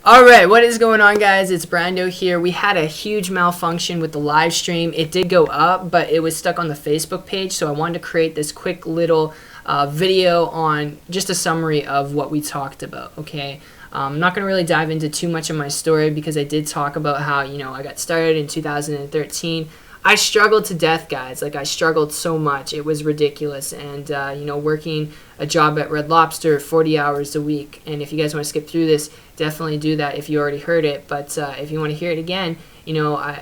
Alright, what is going on, guys? It's Brando here. We had a huge malfunction with the live stream. It did go up, but it was stuck on the Facebook page, so I wanted to create this quick little video on just a summary of what we talked about, okay? I'm not going to really dive into too much of my story because I did talk about how, I got started in 2013. I struggled to death, guys. Like, I struggled so much. It was ridiculous. And, working a job at Red Lobster 40 hours a week. And if you guys want to skip through this, definitely do that if you already heard it. But if you want to hear it again,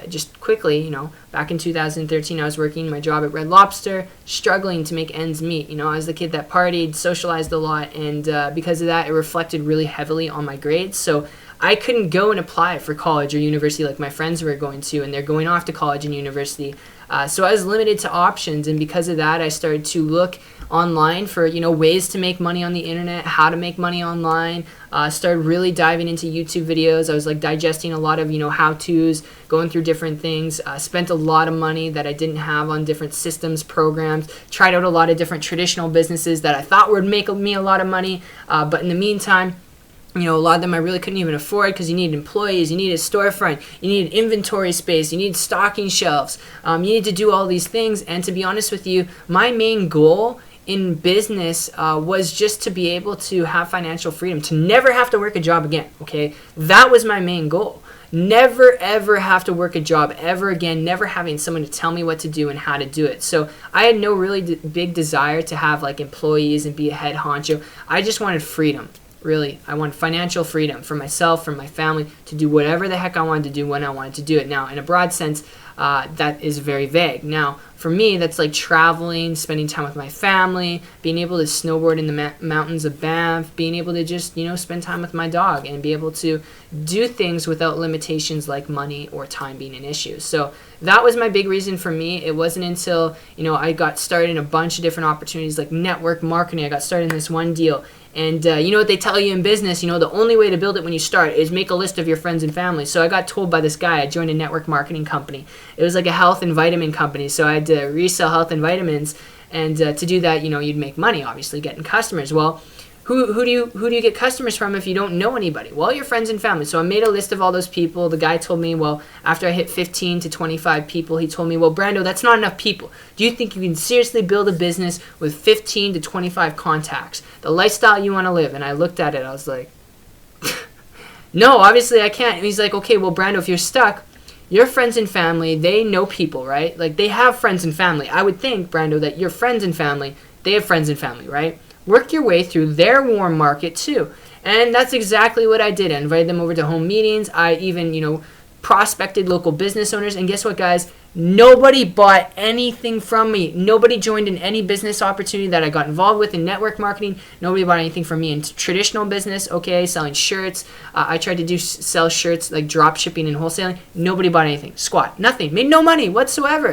just quickly, back in 2013, I was working my job at Red Lobster, struggling to make ends meet. I was the kid that partied, socialized a lot, and because of that, it reflected really heavily on my grades. So I couldn't go and apply for college or university like my friends were going to, and they're going off to college and university. So I was limited to options, and because of that, I started to look online for ways to make money on the internet, how to make money online. Started really diving into YouTube videos. I was like digesting a lot of how-tos, going through different things. Spent a lot of money that I didn't have on different systems, programs. Tried out a lot of different traditional businesses that I thought would make me a lot of money, but in the meantime, a lot of them I really couldn't even afford because you needed employees, you needed a storefront, you needed inventory space, you needed stocking shelves, you needed to do all these things. And to be honest with you, my main goal in business was just to be able to have financial freedom, to never have to work a job again, okay? That was my main goal. Never ever have to work a job ever again, never having someone to tell me what to do and how to do it. So I had no really big desire to have like employees and be a head honcho. I just wanted freedom. Really, I want financial freedom for myself, for my family, to do whatever the heck I wanted to do when I wanted to do it. Now, in a broad sense, that is very vague. Now, for me, that's like traveling, spending time with my family, being able to snowboard in the mountains of Banff, being able to just, spend time with my dog and be able to do things without limitations like money or time being an issue. So that was my big reason for me. It wasn't until, I got started in a bunch of different opportunities like network marketing. I got started in this one deal. And you know what they tell you in business, the only way to build it when you start is make a list of your friends and family. So I got told by this guy, I joined a network marketing company. It was like a health and vitamin company. So I had to resell health and vitamins. And to do that, you'd make money, obviously, getting customers. Well, who do you get customers from if you don't know anybody? Well, your friends and family. So I made a list of all those people. The guy told me, well, after I hit 15 to 25 people, he told me, well, Brando, that's not enough people. Do you think you can seriously build a business with 15 to 25 contacts? The lifestyle you want to live? And I looked at it. I was like, no, obviously I can't. And he's like, okay, well, Brando, if you're stuck, your friends and family, they know people, right? Like, they have friends and family. I would think, Brando, that your friends and family, they have friends and family, right? Work your way through their warm market too. And that's exactly what I did. I invited them over to home meetings. I even, prospected local business owners. And guess what, guys? Nobody bought anything from me. Nobody joined in any business opportunity that I got involved with in network marketing. Nobody bought anything from me in traditional business, okay, selling shirts. I tried to sell shirts like drop shipping and wholesaling. Nobody bought anything. Squat. Nothing. Made no money whatsoever.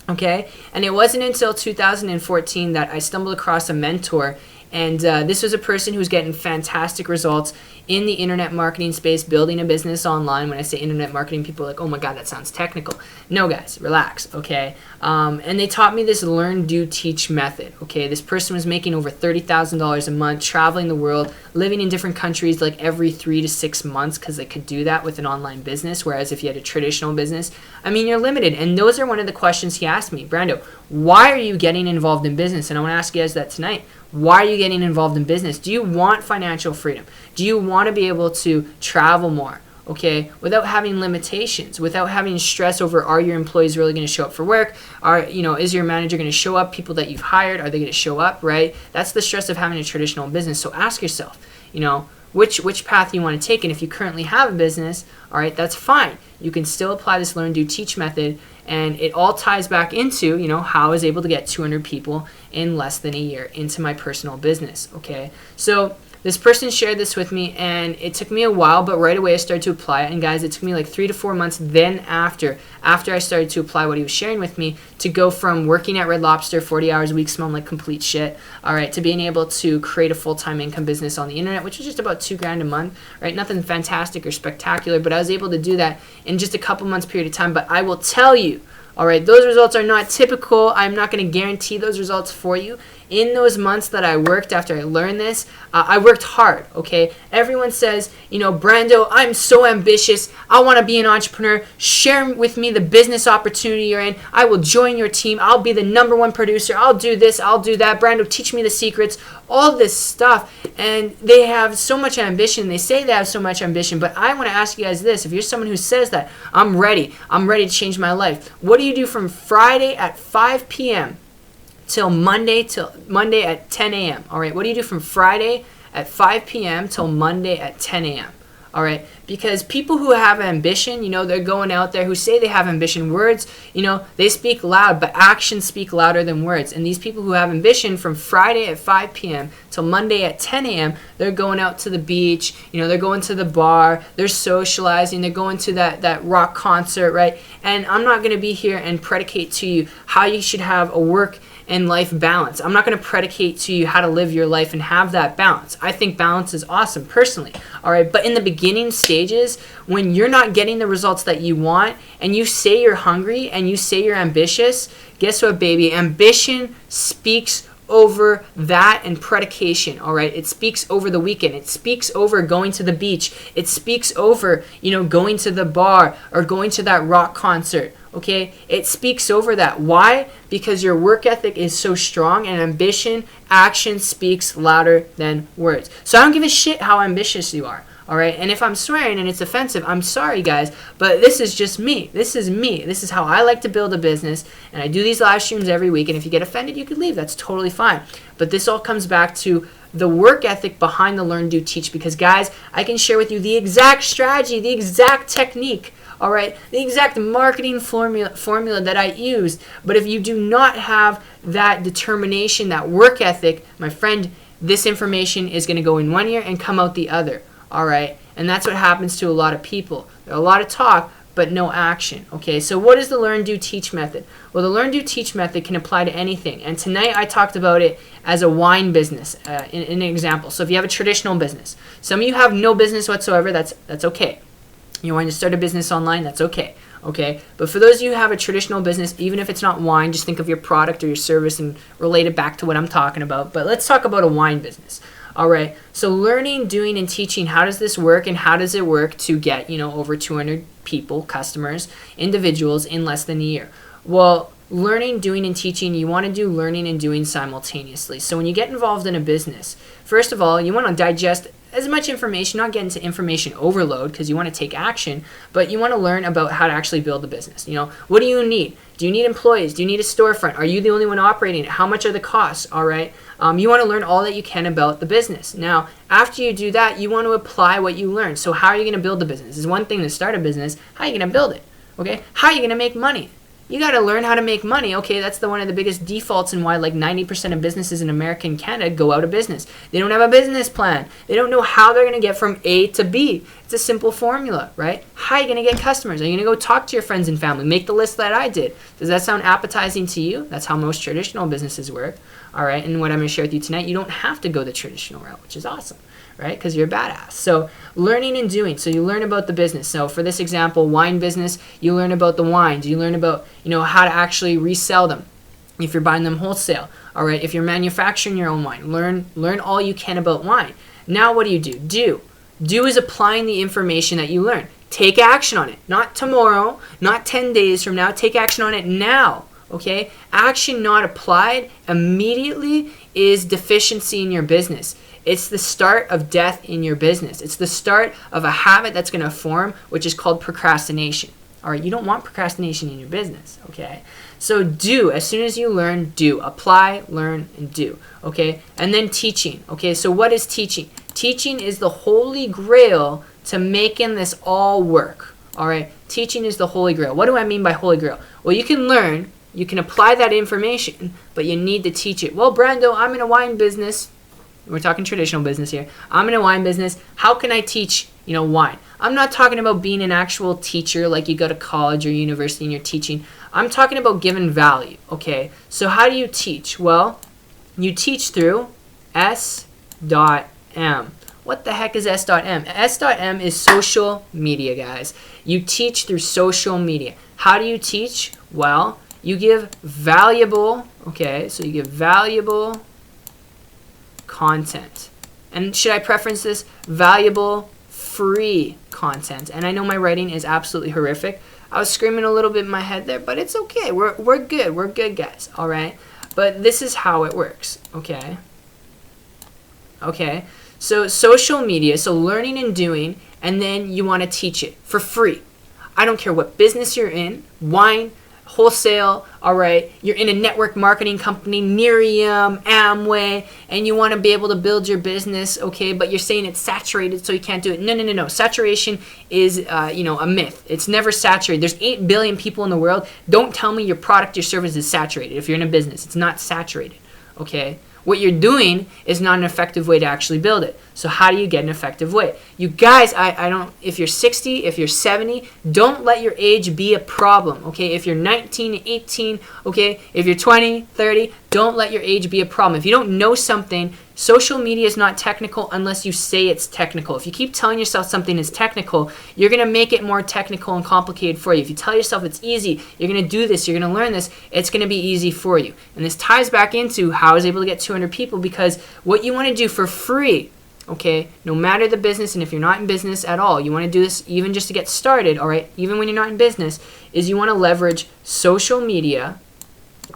Okay, and it wasn't until 2014 that I stumbled across a mentor, and this was a person who was getting fantastic results in the internet marketing space, building a business online. When I say internet marketing, people are like, oh my God, that sounds technical. No, guys, relax, okay? And they taught me this learn, do, teach method, okay? This person was making over $30,000 a month, traveling the world, living in different countries like every 3 to 6 months because they could do that with an online business, whereas if you had a traditional business, you're limited. And those are one of the questions he asked me. Brando, why are you getting involved in business? And I want to ask you guys that tonight. Why are you getting involved in business? Do you want financial freedom? Do you want to be able to travel more, okay, without having limitations, without having stress over are your employees really going to show up for work? Is your manager going to show up? People that you've hired, are they going to show up, right? That's the stress of having a traditional business. So ask yourself, which path you want to take. And if you currently have a business, all right, that's fine. You can still apply this learn, do, teach method, and it all ties back into, how I was able to get 200 people in less than a year into my personal business, okay? So this person shared this with me, and it took me a while, but right away I started to apply it. And guys, it took me like 3 to 4 months then after I started to apply what he was sharing with me to go from working at Red Lobster 40 hours a week, smelling like complete shit, all right, to being able to create a full-time income business on the internet, which was just about $2,000 a month, right? Nothing fantastic or spectacular, but I was able to do that in just a couple months period of time. But I will tell you, all right, those results are not typical. I'm not going to guarantee those results for you in those months that I worked after I learned this, I worked hard, okay? Everyone says, you know, Brando, I'm so ambitious. I want to be an entrepreneur. Share with me the business opportunity you're in. I will join your team. I'll be the #1 producer. I'll do this. I'll do that. Brando, teach me the secrets. All this stuff. And they have so much ambition. They say they have so much ambition. But I want to ask you guys this. If you're someone who says that, I'm ready to change my life. What do you do from Friday at 5 p.m. till Monday at 10 a.m.? All right, what do you do from Friday at 5 p.m. till Monday at 10 a.m.? All right, because people who have ambition, you know, they're going out there, who say they have ambition, words, you know, they speak loud, but actions speak louder than words. And these people who have ambition from Friday at 5 p.m. till Monday at 10 a.m., they're going out to the beach, you know, they're going to the bar, they're socializing, they're going to that rock concert, right? And I'm not going to be here and predicate to you how you should have a work and life balance. I'm not going to predicate to you how to live your life and have that balance. I think balance is awesome personally. All right, but in the beginning stages, when you're not getting the results that you want and you say you're hungry and you say you're ambitious, guess what, baby? Ambition speaks over that and predication. All right, it speaks over the weekend. It speaks over going to the beach. It speaks over, you know, going to the bar or going to that rock concert. Okay, it speaks over that. Why? Because your work ethic is so strong, and ambition, action speaks louder than words. So I don't give a shit how ambitious you are. All right, and if I'm swearing and it's offensive, I'm sorry, guys, but this is just me. This is me. This is how I like to build a business, and I do these live streams every week. And if you get offended, you could leave. That's totally fine. But this all comes back to the work ethic behind the Learn, Do, Teach. Because, guys, I can share with you the exact strategy, the exact technique. All right, the exact marketing formula that I used. But if you do not have that determination, that work ethic, my friend, this information is going to go in one ear and come out the other. All right, and that's what happens to a lot of people. There's a lot of talk, but no action. Okay, so what is the Learn, Do, Teach method? Well, the Learn, Do, Teach method can apply to anything. And tonight I talked about it as a wine business in an example. So if you have a traditional business, some of you have no business whatsoever, that's okay. You want to start a business online, that's okay. Okay, but for those of you who have a traditional business, even if it's not wine, just think of your product or your service and relate it back to what I'm talking about. But let's talk about a wine business. All right, so learning, doing, and teaching, how does this work, and how does it work to get, you know, over 200 people, customers, individuals in less than a year? Well, learning, doing, and teaching, you want to do learning and doing simultaneously. So when you get involved in a business, first of all, you want to digest as much information, not get into information overload because you want to take action, but you want to learn about how to actually build a business. You know, what do you need? Do you need employees? Do you need a storefront? Are you the only one operating it? How much are the costs? All right. You want to learn all that you can about the business. Now, after you do that, you want to apply what you learn. So how are you going to build a business? It's one thing to start a business. How are you going to build it? Okay. How are you going to make money? You got to learn how to make money. Okay, that's one of the biggest defaults in why like 90% of businesses in America and Canada go out of business. They don't have a business plan. They don't know how they're going to get from A to B. It's a simple formula, right? How are you going to get customers? Are you going to go talk to your friends and family? Make the list that I did. Does that sound appetizing to you? That's how most traditional businesses work. All right, and what I'm going to share with you tonight, you don't have to go the traditional route, which is awesome, right? Because you're a badass. So learning and doing. So you learn about the business. So for this example, wine business, you learn about the wines. You learn about, you know, how to actually resell them if you're buying them wholesale. All right, if you're manufacturing your own wine, learn all you can about wine. Now what do? Do is applying the information that you learn. Take action on it. Not tomorrow, not 10 days from now. Take action on it now. Okay? Action not applied immediately is deficiency in your business. It's the start of death in your business. It's the start of a habit that's going to form, which is called procrastination. All right, you don't want procrastination in your business, okay? So do, as soon as you learn, do. Apply, learn, and do, okay? And then teaching, okay? So what is teaching? Teaching is the holy grail to making this all work, all right? Teaching is the holy grail. What do I mean by holy grail? Well, you can learn, you can apply that information, but you need to teach it. Well, Brando, I'm in a wine business. We're talking traditional business here. I'm in a wine business. How can I teach, you know, wine? I'm not talking about being an actual teacher like you go to college or university and you're teaching. I'm talking about giving value, okay? So how do you teach? Well, you teach through S.M. What the heck is S.M? S.M is social media, guys. You teach through social media. How do you teach? Well, you give valuable, okay, so you give valuable content. And should I preference this? Valuable free content. And I know my writing is absolutely horrific. I was screaming a little bit in my head there, but it's okay. We're good. We're good, guys. All right. But this is how it works. Okay. Okay. So social media, so learning and doing, and then you want to teach it for free. I don't care what business you're in, wine, wholesale, all right, you're in a network marketing company, Nerium, Amway, and you want to be able to build your business, okay, but you're saying it's saturated so you can't do it. No. Saturation is, a myth. It's never saturated. There's 8 billion people in the world. Don't tell me your product, your service is saturated. If you're in a business, it's not saturated, okay? What you're doing is not an effective way to actually build it. So how do you get an effective way? You guys, I don't, if you're 60, if you're 70, don't let your age be a problem, okay? If you're 19, 18, okay? If you're 20, 30, don't let your age be a problem. If you don't know something, social media is not technical unless you say it's technical. If you keep telling yourself something is technical, you're going to make it more technical and complicated for you. If you tell yourself it's easy, you're going to do this, you're going to learn this, it's going to be easy for you. And this ties back into how I was able to get 200 people, because what you want to do for free, okay, no matter the business, and if you're not in business at all, you want to do this even just to get started, all right, even when you're not in business, is you want to leverage social media,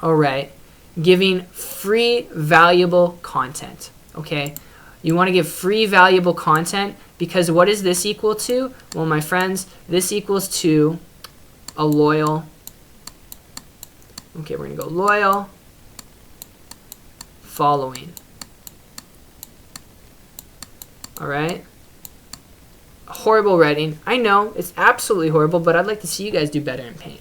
all right, giving free valuable content, okay? You want to give free valuable content, because what does this equal to? Well, my friends, this equals to a loyal, okay, we're going to go loyal following. All right. Horrible writing. I know it's absolutely horrible, but I'd like to see you guys do better in paint.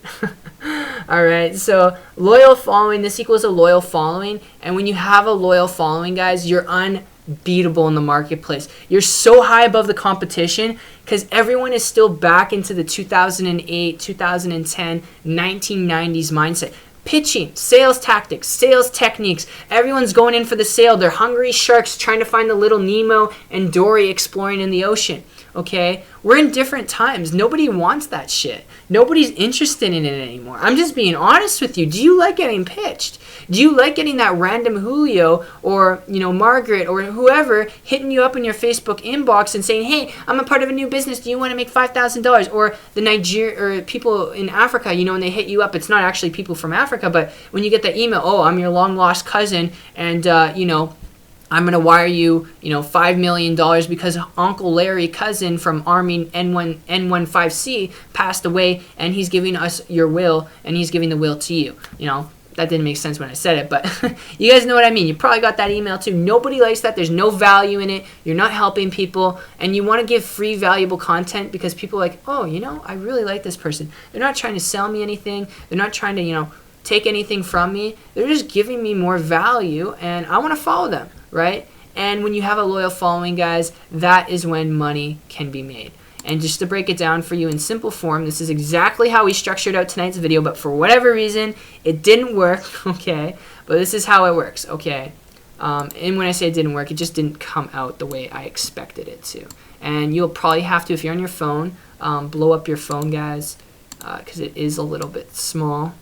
All right. So loyal following, this equals a loyal following. And when you have a loyal following, guys, you're unbeatable in the marketplace. You're so high above the competition because everyone is still back into the 2008, 2010, 1990s mindset. Pitching, sales tactics, sales techniques. Everyone's going in for the sale. They're hungry sharks trying to find the little Nemo and Dory exploring in the ocean. Okay? We're in different times. Nobody wants that shit. Nobody's interested in it anymore. I'm just being honest with you. Do you like getting pitched? Do you like getting that random Julio or, Margaret or whoever hitting you up in your Facebook inbox and saying, hey, I'm a part of a new business. Do you want to make $5,000? Or the or people in Africa, and they hit you up. It's not actually people from Africa, but when you get that email, oh, I'm your long lost cousin, and, I'm going to wire you, $5 million because Uncle Larry, cousin from Army N15C, passed away, and he's giving us your will, and he's giving the will to you. That didn't make sense when I said it, but you guys know what I mean. You probably got that email too. Nobody likes that. There's no value in it. You're not helping people, and you want to give free, valuable content because people are like, oh, I really like this person. They're not trying to sell me anything. They're not trying to, take anything from me. They're just giving me more value, and I want to follow them. Right? And when you have a loyal following, guys, that is when money can be made. And just to break it down for you in simple form, this is exactly how we structured out tonight's video, but for whatever reason, it didn't work, okay? But this is how it works, okay? And when I say it didn't work, it just didn't come out the way I expected it to. And you'll probably have to, if you're on your phone, blow up your phone, guys, because it is a little bit small.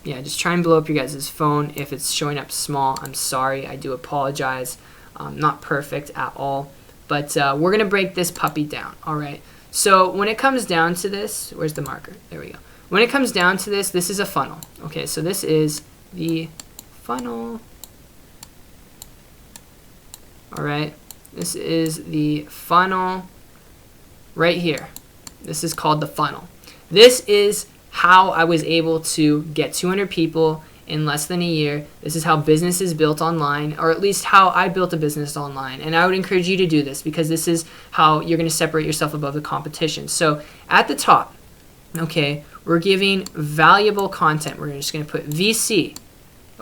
Yeah, just try and blow up your guys' phone. If it's showing up small, I'm sorry. I do apologize. Not perfect at all. But we're going to break this puppy down, all right? So when it comes down to this, where's the marker? There we go. When it comes down to this is a funnel. Okay, so this is the funnel. All right, this is the funnel right here. This is called the funnel. This is how I was able to get 200 people in less than a year. This is how business is built online, or at least how I built a business online. And I would encourage you to do this because this is how you're going to separate yourself above the competition. So at the top, okay, we're giving valuable content. We're just going to put VC,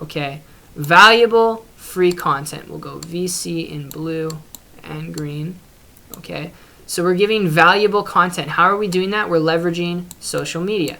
okay, valuable free content. We'll go VC in blue and green, okay. So we're giving valuable content. How are we doing that? We're leveraging social media.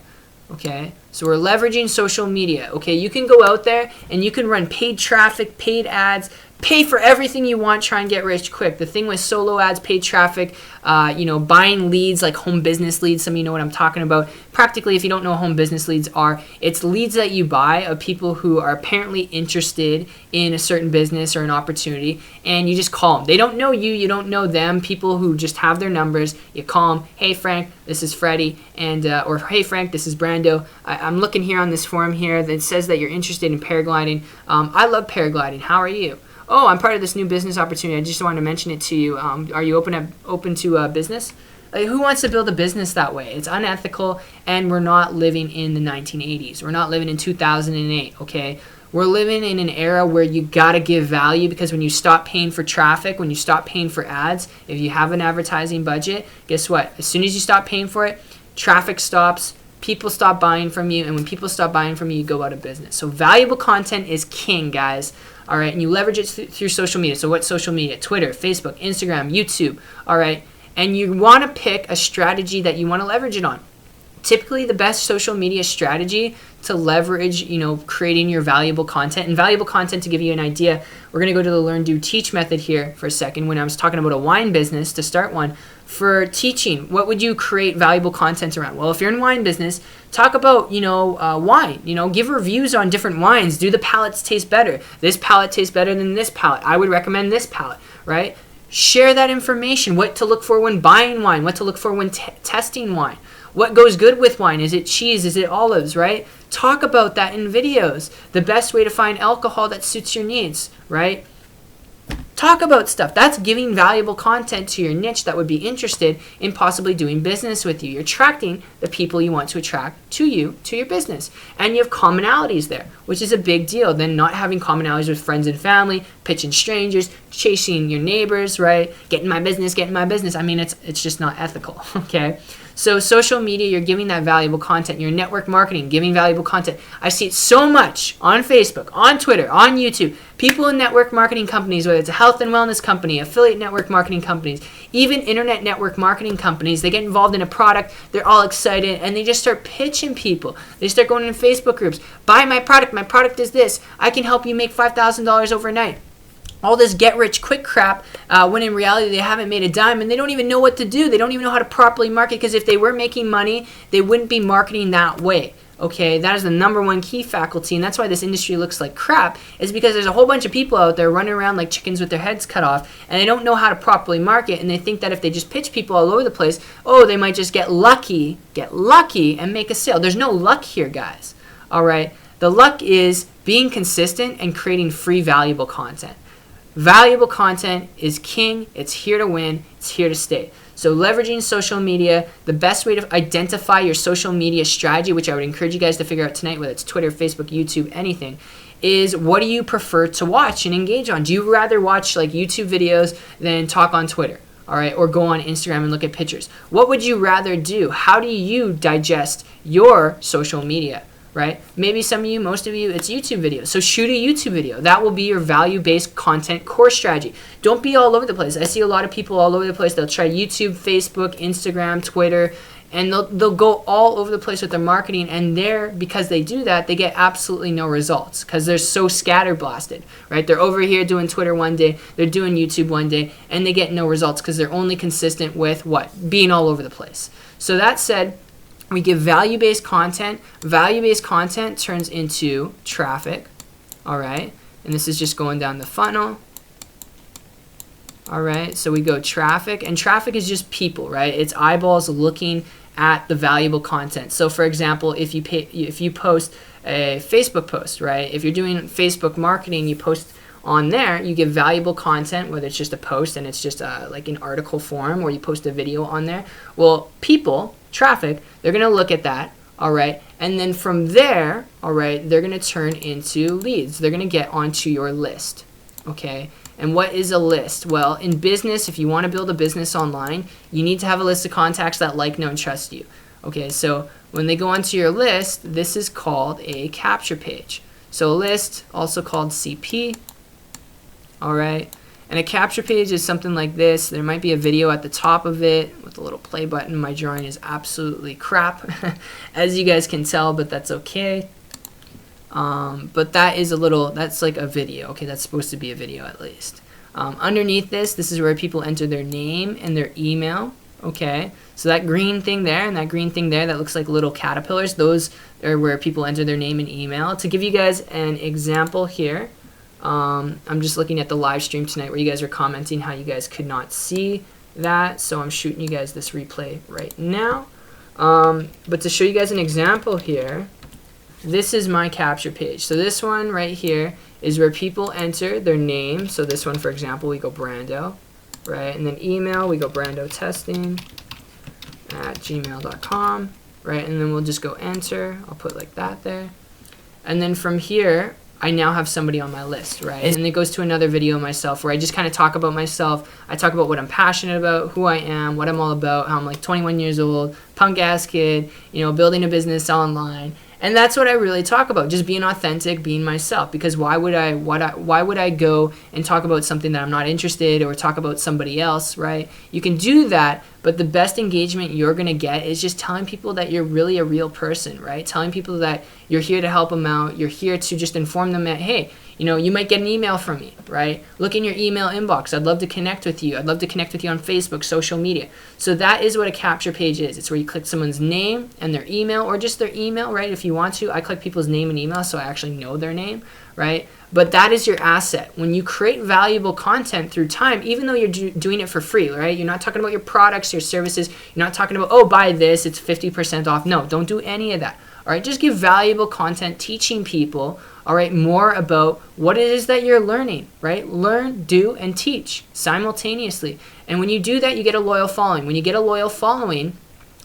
Okay, so we're leveraging social media. Okay, you can go out there and you can run paid traffic, paid ads, pay for everything you want, try and get rich quick. The thing with solo ads, paid traffic, buying leads like home business leads, some of you know what I'm talking about. Practically, if you don't know what home business leads are, it's leads that you buy of people who are apparently interested in a certain business or an opportunity, and you just call them. They don't know you, you don't know them, people who just have their numbers. You call them, hey Frank, this is Freddie, and or hey Frank, this is Brando. I'm looking here on this forum here that says that you're interested in paragliding. I love paragliding. How are you? Oh, I'm part of this new business opportunity. I just wanted to mention it to you. Are you open to business? Like, who wants to build a business that way? It's unethical, and we're not living in the 1980s. We're not living in 2008, okay? We're living in an era where you got to give value, because when you stop paying for traffic, when you stop paying for ads, if you have an advertising budget, guess what? As soon as you stop paying for it, traffic stops, people stop buying from you, and when people stop buying from you, you go out of business. So valuable content is king, guys. All right, and you leverage it through social media. So what social media? Twitter, Facebook, Instagram, YouTube. All right, and you want to pick a strategy that you want to leverage it on. Typically, the best social media strategy to leverage, creating your valuable content. And valuable content, to give you an idea, we're going to go to the Learn, Do, Teach method here for a second. When I was talking about a wine business, to start one, for teaching, what would you create valuable content around? Well, if you're in wine business, talk about, wine. Give reviews on different wines. Do the palates taste better? This palate tastes better than this palate. I would recommend this palate, right? Share that information. What to look for when buying wine. What to look for when testing wine. What goes good with wine? Is it cheese? Is it olives, right? Talk about that in videos. The best way to find alcohol that suits your needs, right? Talk about stuff. That's giving valuable content to your niche that would be interested in possibly doing business with you. You're attracting the people you want to attract to you, to your business. And you have commonalities there, which is a big deal. Then not having commonalities with friends and family, pitching strangers, chasing your neighbors, right? Get in my business, get in my business. I mean, it's just not ethical, okay? So social media, you're giving that valuable content. Your network marketing, giving valuable content. I see it so much on Facebook, on Twitter, on YouTube. People in network marketing companies, whether it's a health and wellness company, affiliate network marketing companies, even internet network marketing companies, they get involved in a product, they're all excited, and they just start pitching people. They start going in Facebook groups. Buy my product is this. I can help you make $5,000 overnight. All this get-rich-quick crap, when in reality they haven't made a dime, and they don't even know what to do. They don't even know how to properly market, because if they were making money, they wouldn't be marketing that way. Okay, that is the number one key faculty, and that's why this industry looks like crap, is because there's a whole bunch of people out there running around like chickens with their heads cut off, and they don't know how to properly market, and they think that if they just pitch people all over the place, they might just get lucky and make a sale. There's no luck here, guys. All right, the luck is being consistent and creating free, valuable content. Valuable content is king. It's here to win. It's here to stay. So leveraging social media, the best way to identify your social media strategy, which I would encourage you guys to figure out tonight, whether it's Twitter, Facebook, YouTube, anything, is what do you prefer to watch and engage on? Do you rather watch like YouTube videos than talk on Twitter? All right, or go on Instagram and look at pictures? What would you rather do? How do you digest your social media? Right? Maybe some of you, most of you, it's YouTube videos. So shoot a YouTube video. That will be your value-based content core strategy. Don't be all over the place. I see a lot of people all over the place. They'll try YouTube, Facebook, Instagram, Twitter, and they'll go all over the place with their marketing. And because they do that, they get absolutely no results because they're so scatterblasted, right? They're over here doing Twitter one day, they're doing YouTube one day, and they get no results because they're only consistent with what? Being all over the place. So that said, we give value-based content. Value-based content turns into traffic, all right? And this is just going down the funnel, all right? So we go traffic, and traffic is just people, right? It's eyeballs looking at the valuable content. So for example, if you post a Facebook post, right? If you're doing Facebook marketing, you post on there, you give valuable content, whether it's just a post and it's just like an article form, or you post a video on there. Well, people, traffic, they're going to look at that, all right? And then from there, all right, they're going to turn into leads. They're going to get onto your list, okay? And what is a list? Well, in business, if you want to build a business online, you need to have a list of contacts that like, know, and trust you. Okay, so when they go onto your list, this is called a capture page. So a list, also called CP, all right? And a capture page is something like this. There might be a video at the top of it with a little play button. My drawing is absolutely crap, as you guys can tell, but that's okay. But that is that's like a video. Okay, that's supposed to be a video at least. Underneath this is where people enter their name and their email. Okay, so that green thing there and that green thing there that looks like little caterpillars, those are where people enter their name and email. To give you guys an example here, I'm just looking at the live stream tonight where you guys are commenting how you guys could not see that, so I'm shooting you guys this replay right now. But to show you guys an example here, this is my capture page. So this one right here is where people enter their name. So this one, for example, we go Brando, right? And then email, we go brandotesting@gmail.com, right? And then we'll just go enter. I'll put like that there. And then from here, I now have somebody on my list, right? And it goes to another video of myself where I just kind of talk about myself. I talk about what I'm passionate about, who I am, what I'm all about, how I'm like 21 years old, punk ass kid, you know, building a business online. And that's what I really talk about, just being authentic, being myself. Because why would I go and talk about something that I'm not interested or talk about somebody else, right? You can do that, but the best engagement you're going to get is just telling people that you're really a real person, right? Telling people that you're here to help them out. You're here to just inform them that, hey, you know, you might get an email from me, right? Look in your email inbox. I'd love to connect with you. I'd love to connect with you on Facebook, social media. So that is what a capture page is. It's where you click someone's name and their email, or just their email, right? If you want to, I click people's name and email so I actually know their name, right? But that is your asset. When you create valuable content through time, even though you're doing it for free, right? You're not talking about your products, your services. You're not talking about, oh, buy this, it's 50% off. No, don't do any of that. All right, just give valuable content teaching people, all right, more about what it is that you're learning, right? Learn, do, and teach simultaneously. And when you do that, you get a loyal following. When you get a loyal following,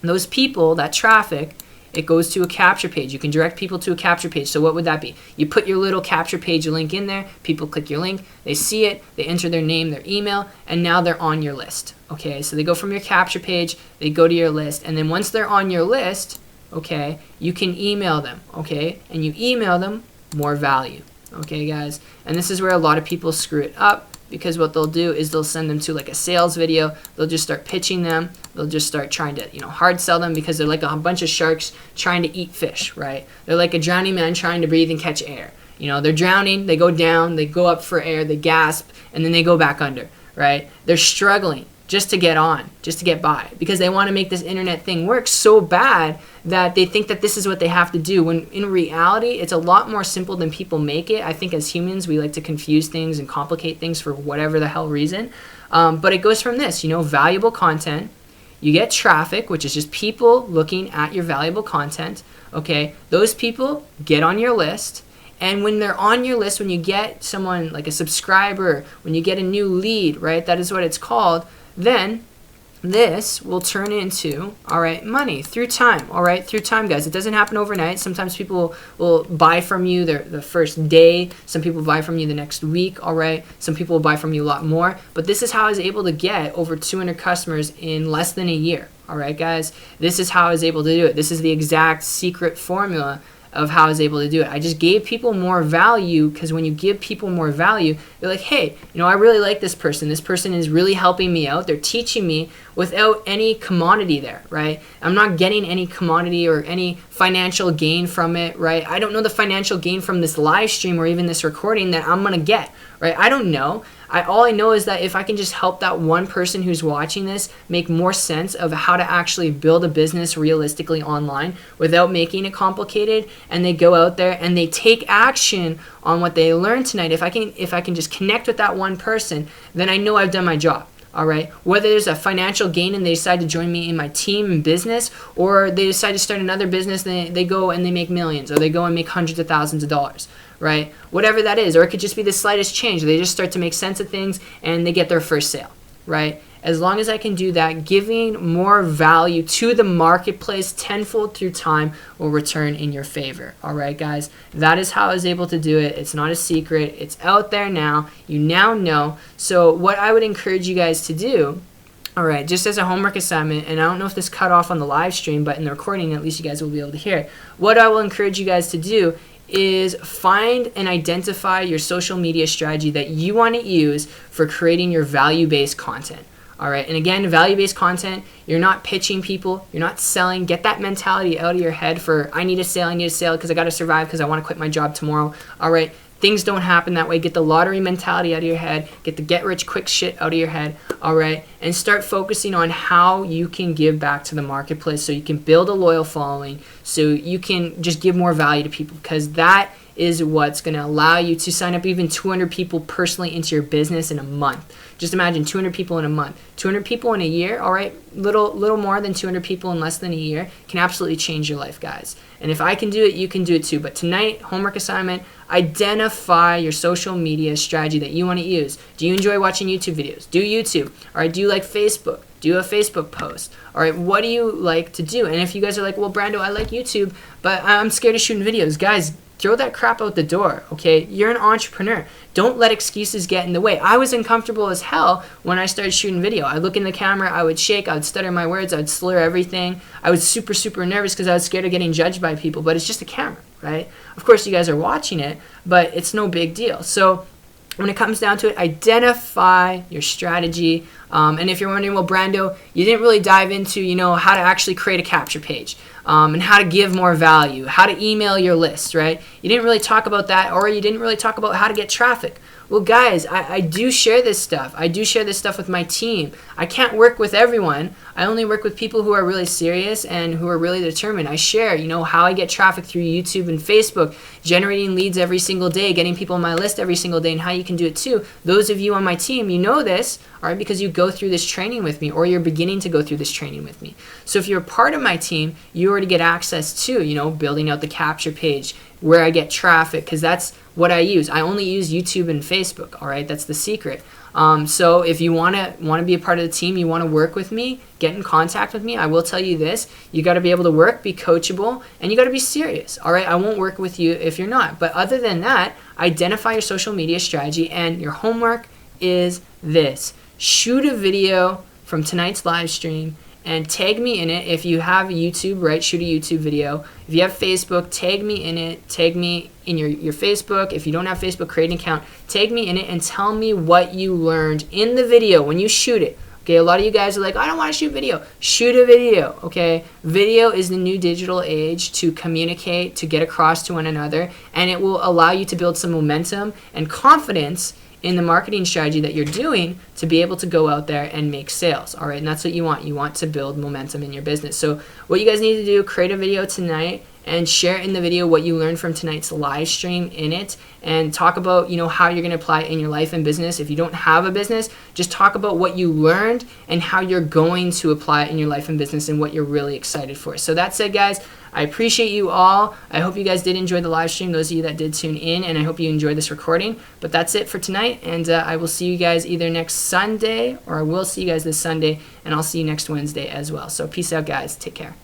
those people, that traffic, it goes to a capture page. You can direct people to a capture page. So what would that be? You put your little capture page link in there. People click your link. They see it. They enter their name, their email, and now they're on your list. Okay, so they go from your capture page. They go to your list. And then once they're on your list, okay, you can email them. Okay, and you email them more value. Okay, guys. And this is where a lot of people screw it up. Because what they'll do is they'll send them to like a sales video. They'll just start pitching them. They'll just start trying to, hard sell them because they're like a bunch of sharks trying to eat fish, right? They're like a drowning man trying to breathe and catch air. They're drowning, they go down, they go up for air, they gasp, and then they go back under, right? They're struggling just to get on, just to get by, because they want to make this internet thing work so bad that they think that this is what they have to do, when in reality, it's a lot more simple than people make it. I think as humans, we like to confuse things and complicate things for whatever the hell reason. But it goes from this, valuable content. You get traffic, which is just people looking at your valuable content. Okay, those people get on your list. And when they're on your list, when you get someone like a subscriber, when you get a new lead, right, that is what it's called, then this will turn into, all right, money through time, all right, through time, guys. It doesn't happen overnight. Sometimes people will buy from you the first day. Some people buy from you the next week, all right. Some people will buy from you a lot more. But this is how I was able to get over 200 customers in less than a year, all right, guys. This is how I was able to do it. This is the exact secret formula of how I was able to do it. I just gave people more value, because when you give people more value, they're like, hey, I really like this person. This person is really helping me out. They're teaching me without any commodity there, right? I'm not getting any commodity or any financial gain from it, right? I don't know the financial gain from this live stream or even this recording that I'm going to get, right? I don't know. All I know is that if I can just help that one person who's watching this make more sense of how to actually build a business realistically online without making it complicated, and they go out there and they take action on what they learned tonight, if I can just connect with that one person, then I know I've done my job. All right, whether there's a financial gain and they decide to join me in my team and business, or they decide to start another business and they go and they make millions, or they go and make hundreds of thousands of dollars, right? Whatever that is, or it could just be the slightest change. They just start to make sense of things and they get their first sale, right? As long as I can do that, giving more value to the marketplace tenfold through time will return in your favor. All right, guys, that is how I was able to do it. It's not a secret. It's out there now. You now know. So what I would encourage you guys to do, all right, just as a homework assignment, and I don't know if this cut off on the live stream, but in the recording, at least you guys will be able to hear it. What I will encourage you guys to do is find and identify your social media strategy that you want to use for creating your value-based content. All right, and again, value-based content, you're not pitching people, you're not selling. Get that mentality out of your head for I need a sale because I got to survive because I want to quit my job tomorrow. All right, things don't happen that way. Get the lottery mentality out of your head, get the get-rich-quick shit out of your head, all right, and start focusing on how you can give back to the marketplace so you can build a loyal following, so you can just give more value to people, because that is what's going to allow you to sign up even 200 people personally into your business in a month. Just imagine 200 people in a month, 200 people in a year, all right, little more than 200 people in less than a year can absolutely change your life, guys. And if I can do it, you can do it too. But tonight, homework assignment, identify your social media strategy that you want to use. Do you enjoy watching YouTube videos? Do YouTube. All right, do you like Facebook? Do a Facebook post. All right, what do you like to do? And if you guys are like, well, Brando, I like YouTube, but I'm scared of shooting videos. Guys, throw that crap out the door, okay? You're an entrepreneur. Don't let excuses get in the way. I was uncomfortable as hell when I started shooting video. I look in the camera, I would shake, I would stutter my words, I would slur everything. I was super, super nervous because I was scared of getting judged by people, but it's just a camera, right? Of course, you guys are watching it, but it's no big deal. So when it comes down to it, identify your strategy. And if you're wondering, well, Brando, you didn't really dive into, how to actually create a capture page, and how to give more value, how to email your list, right? You didn't really talk about that, or you didn't really talk about how to get traffic. Well, guys, I do share this stuff. I do share this stuff with my team. I can't work with everyone. I only work with people who are really serious and who are really determined. I share, how I get traffic through YouTube and Facebook, generating leads every single day, getting people on my list every single day, and how you can do it too. Those of you on my team, you know this, all right, because you go through this training with me, or you're beginning to go through this training with me. So if you're a part of my team, you already get access to, building out the capture page, where I get traffic, because that's what I use. I only use YouTube and Facebook, all right? That's the secret. So if you want to be a part of the team, you want to work with me, get in contact with me. I will tell you this: you got to be able to work, be coachable, and you got to be serious. All right, I won't work with you if you're not. But other than that, identify your social media strategy, and your homework is this: shoot a video from tonight's live stream and tag me in it. If you have YouTube, right, shoot a YouTube video. If you have Facebook, tag me in it. Tag me in your Facebook. If you don't have Facebook, create an account. Tag me in it and tell me what you learned in the video when you shoot it. Okay, a lot of you guys are like, I don't want to shoot video. Shoot a video, okay? Video is the new digital age to communicate, to get across to one another, and it will allow you to build some momentum and confidence in the marketing strategy that you're doing to be able to go out there and make sales, all right? And that's what you want. You want to build momentum in your business. So what you guys need to do, create a video tonight and share in the video what you learned from tonight's live stream in it, and talk about, how you're going to apply it in your life and business. If you don't have a business, just talk about what you learned and how you're going to apply it in your life and business and what you're really excited for. So that's it, guys. I appreciate you all. I hope you guys did enjoy the live stream, those of you that did tune in, and I hope you enjoyed this recording. But that's it for tonight, and I will see you guys either next Sunday, or I will see you guys this Sunday, and I'll see you next Wednesday as well. So peace out, guys. Take care.